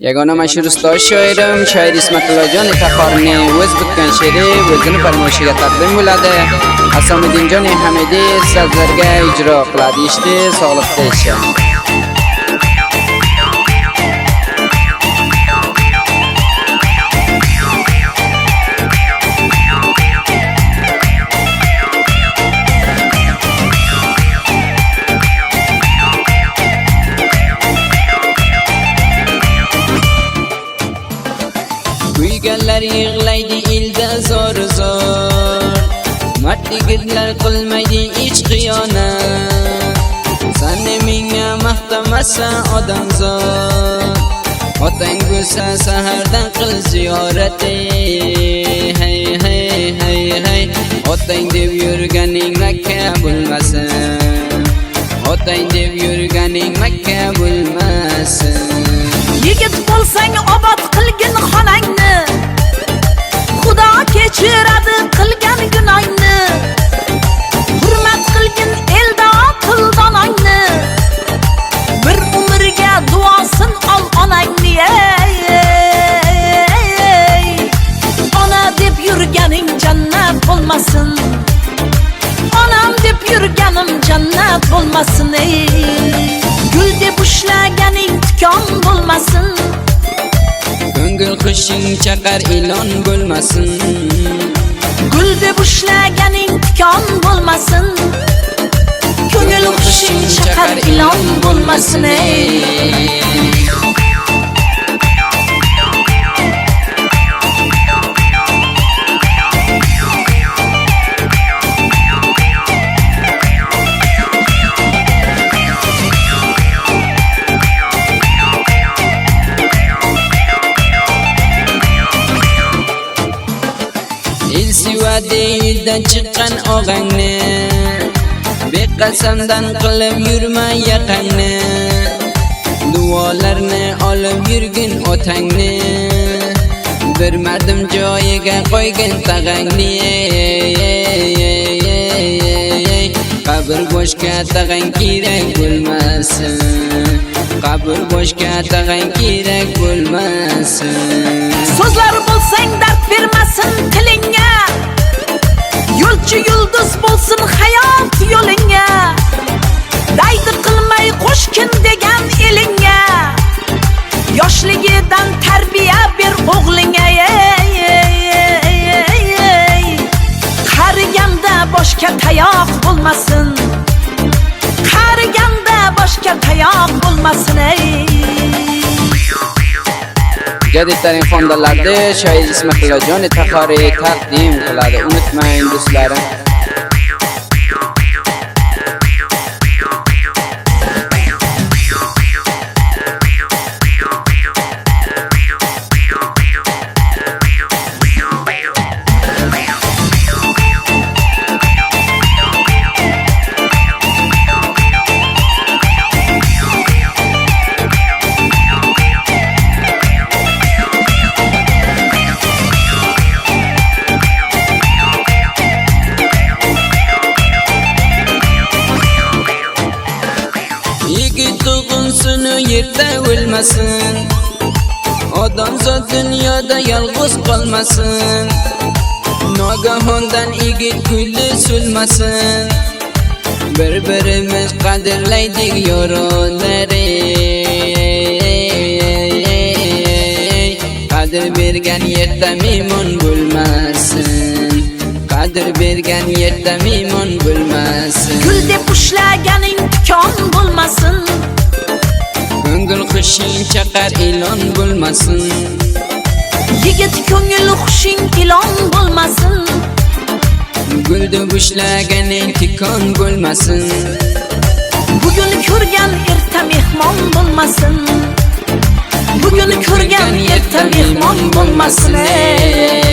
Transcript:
Yagona mashhur ustoz shoirim shoir Ismatullajon Taxorni o'z bitgan she'ri o'zini farmoshiga taqdim bo'ladi. Hasamuddinjon Hamidiy sizlarga ijro qiladi. Ishti sog'liqda isha. Kuyganlar yig'laydi ilda zor Mard yigitlar qilmaydi hech xiyonat. Seni menga maqtamasa odamzod, otang bo'lsa sahardan qil ziyorat. Hey hey hey hey, otang deb yurganing Makka bo'lmasin, otang deb yurganing Makka bo'lmasin. Yigit bo'lsang obod qilgin xonangni, Xudo kechiradi qilgan gunohingni. Hurmat qilgin elda pildonangni, bir umrga duosin ol onangni. Ona deb yurganing jannat bo'lmasin, onam deb yurganim jannat bo'lmasin. Gul deb ushlaganing tikon bo'lmasin, ko'ngil qushing chaqar ilon bo'lmasin. Gul deb ushlaganing tikon bo'lmasin, ko'ngil qushing chaqar ilon bo'lmasin. Deydan chiqqan og'angni, beqasamdan qilib yurma yaqangni. Duolarni olib yurgin otangni, bermadim joyiga qo'ygin tag'angni. Qabr boshga tag'ang kerak bo'lmasin, qabr boshga tag'ang kerak bo'lmasin. So'zlar bo'lsang dard bermasin tilingga, yo'lchi yulduz bo'lsin hayot yo'lingga. Daydi qilmay qo'shkin degan elingga, yoshligidan tarbiya ber o'g'lingga. Qariganda boshga tayoq bo'lmasin, qariganda boshga tayoq bo'lmasin. Jadidlarning fondalari shoir Ismatullajon Taxori taqdim qiladi. Unutmang do'stlarim. Yerda o'lmasin, odamzod dunyoda yolg'iz qolmasin. Nogahondan yigit kulli so'lmasin, bir-birimiz qadrlaydik yoronlari. Qadr bergan yerda mehmon bo'lmasin, qadr bergan yerda mehmon bo'lmasin. Gul deb ushlaganing tikon bo'lmasin, ko'ngil qushing chaqar ilon bo'lmasin. Yigit ko'ngil qushing ilon bo'lmasin, gul deb ushlaganing tikon bo'lmasin. Bugun ko'rgan erta mehmon bo'lmasin, bugun ko'rgan erta mehmon bo'lmasin.